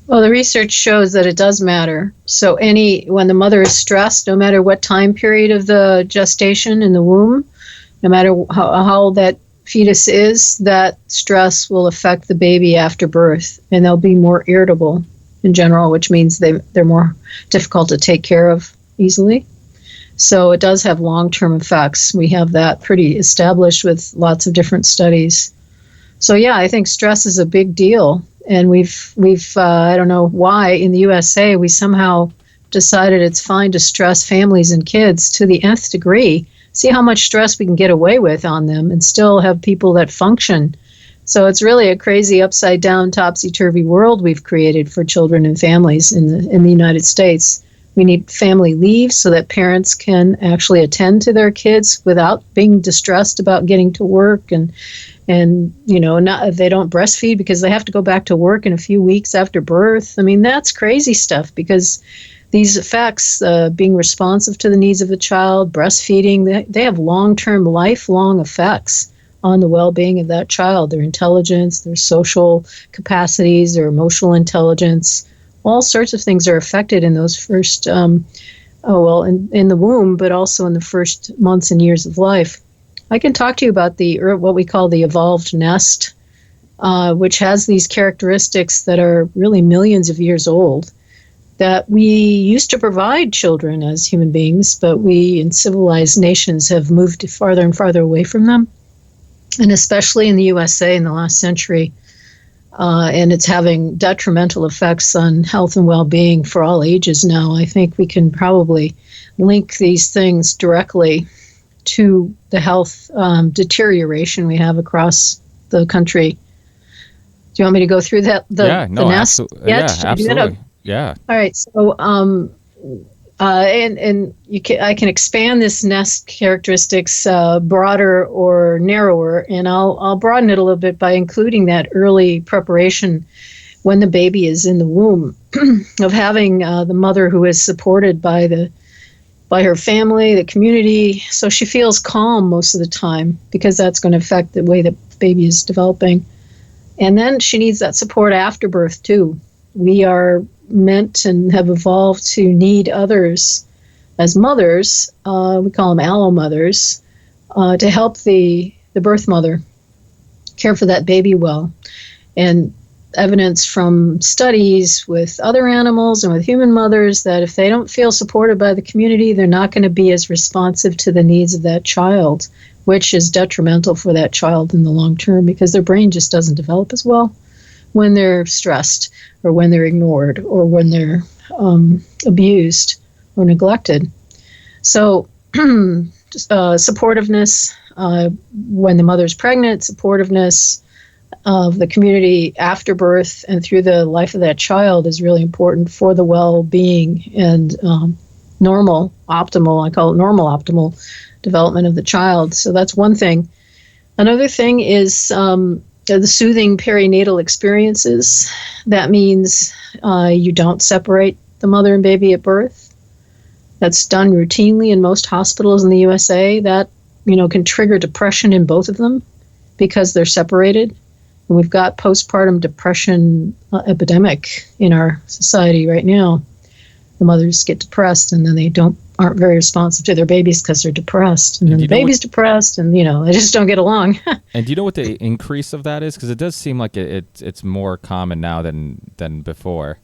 Well, the research shows that it does matter. So when the mother is stressed, no matter what time period of the gestation in the womb, no matter how old that fetus is, that stress will affect the baby after birth, and they'll be more irritable in general, which means they're more difficult to take care of easily. So it does have long-term effects. We have that pretty established with lots of different studies. So yeah, I think stress is a big deal, and we've I don't know why in the USA we somehow decided it's fine to stress families and kids to the nth degree. See how much stress we can get away with on them and still have people that function. So it's really a crazy upside down, topsy-turvy world we've created for children and families in the United States. We need family leave so that parents can actually attend to their kids without being distressed about getting to work, and they don't breastfeed because they have to go back to work in a few weeks after birth. I mean, that's crazy stuff, because these effects, being responsive to the needs of the child, breastfeeding, they have long-term, lifelong effects on the well-being of that child, their intelligence, their social capacities, their emotional intelligence. All sorts of things are affected in those first, in the womb, but also in the first months and years of life. I can talk to you about what we call the evolved nest, which has these characteristics that are really millions of years old, that we used to provide children as human beings, but we in civilized nations have moved farther and farther away from them, and especially in the USA in the last century. And it's having detrimental effects on health and well-being for all ages now. I think we can probably link these things directly to the health deterioration we have across the country. Do you want me to go through that? The nest? Absolutely. Yeah, absolutely. Yeah. All right. So, I can expand this nest characteristics broader or narrower, and I'll broaden it a little bit by including that early preparation when the baby is in the womb of having the mother who is supported by her family, the community, so she feels calm most of the time, because that's going to affect the way the baby is developing. And then she needs that support after birth too. We are meant and have evolved to need others as mothers. We call them allo mothers, to help the birth mother care for that baby well. And evidence from studies with other animals and with human mothers that if they don't feel supported by the community, they're not going to be as responsive to the needs of that child, which is detrimental for that child in the long term, because their brain just doesn't develop as well when they're stressed, or when they're ignored, or when they're abused or neglected. So supportiveness when the mother's pregnant, supportiveness of the community after birth and through the life of that child is really important for the well-being and normal, optimal, I call it normal, optimal development of the child. So that's one thing. Another thing is the soothing perinatal experiences. That means you don't separate the mother and baby at birth. That's done routinely in most hospitals in the USA. That, can trigger depression in both of them because they're separated. And we've got postpartum depression epidemic in our society right now. The mothers get depressed, and then they aren't very responsive to their babies because they're depressed, and then the baby's depressed, and they just don't get along. And do you know what the increase of that is? Because it does seem like it's more common now than before.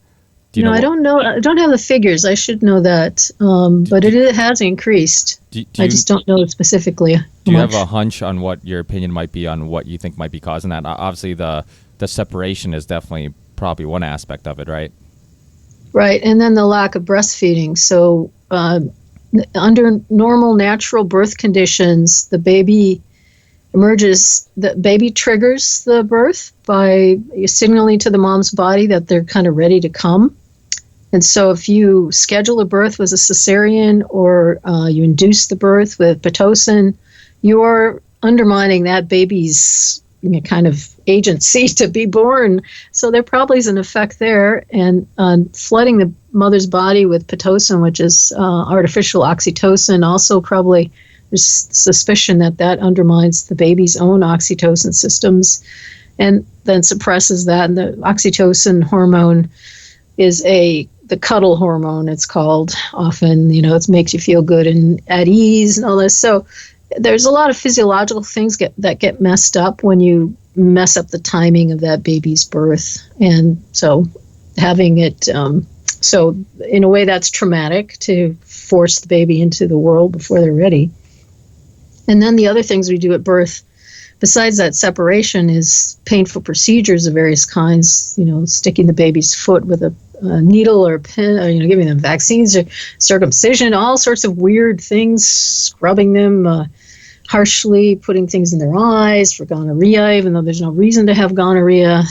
I don't know. I don't have the figures. I should know that, but it has increased. I just don't know it specifically. Do you have a hunch on what your opinion might be on what you think might be causing that? Obviously, the separation is definitely probably one aspect of it, right? Right, and then the lack of breastfeeding. So under normal, natural birth conditions, the baby triggers the birth by signaling to the mom's body that they're kind of ready to come. And so if you schedule a birth with a cesarean, or you induce the birth with Pitocin, you're undermining that baby's kind of agency to be born. So there probably is an effect there. And flooding the mother's body with Pitocin, which is artificial oxytocin, also probably there's suspicion that undermines the baby's own oxytocin systems and then suppresses that. And the oxytocin hormone is the cuddle hormone, it's called often. It makes you feel good and at ease and all this. So there's a lot of physiological things that get messed up when you mess up the timing of that baby's birth. And so having it, so in a way that's traumatic to force the baby into the world before they're ready. And then the other things we do at birth, besides that separation, is painful procedures of various kinds, sticking the baby's foot with a needle or a pin, or, giving them vaccines or circumcision, all sorts of weird things, scrubbing them harshly, putting things in their eyes for gonorrhea, even though there's no reason to have gonorrhea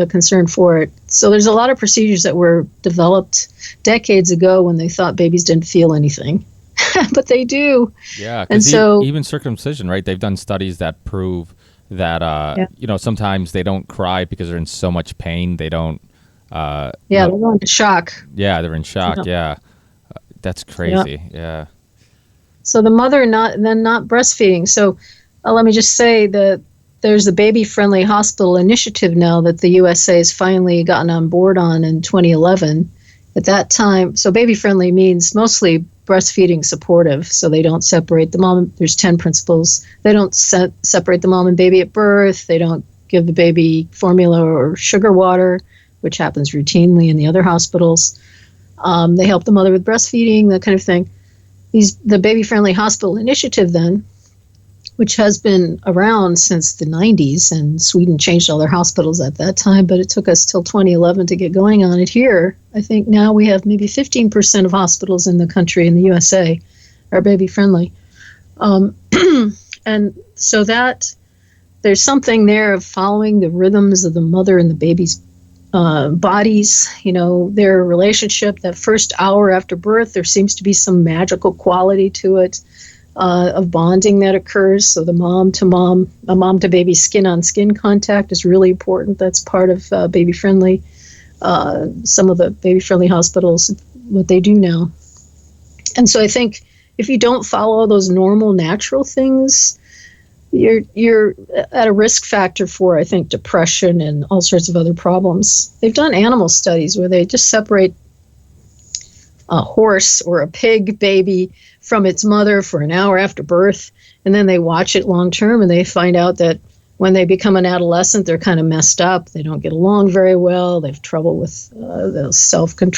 concern for it. So there's a lot of procedures that were developed decades ago when they thought babies didn't feel anything. But they do. Yeah, and so even circumcision, right? They've done studies that prove that sometimes they don't cry because they're in so much pain. They don't. They're in shock. Yeah, they're in shock. Yeah, that's crazy. Yeah. So the mother not breastfeeding. So let me just say that there's a baby-friendly hospital initiative now that the USA has finally gotten on board on in 2011. At that time, so baby-friendly means mostly breastfeeding supportive, so they don't separate the mom. There's 10 principles. They don't separate the mom and baby at birth. They don't give the baby formula or sugar water, which happens routinely in the other hospitals. They help the mother with breastfeeding, that kind of thing. The baby-friendly hospital initiative then, which has been around since the 90s, and Sweden changed all their hospitals at that time, but it took us till 2011 to get going on it here. I think now we have maybe 15% of hospitals in the country, in the USA, are baby-friendly. And so that there's something there of following the rhythms of the mother and the baby's bodies, their relationship. That first hour after birth, there seems to be some magical quality to it. Of bonding that occurs. So the mom to baby skin on skin contact is really important. That's part of baby friendly. Some of the baby friendly hospitals, what they do now. And so I think if you don't follow those normal natural things, you're at a risk factor for, I think, depression and all sorts of other problems. They've done animal studies where they just separate a horse or a pig baby from its mother for an hour after birth, and then they watch it long term, and they find out that when they become an adolescent, they're kind of messed up. They don't get along very well. They have trouble with self-control.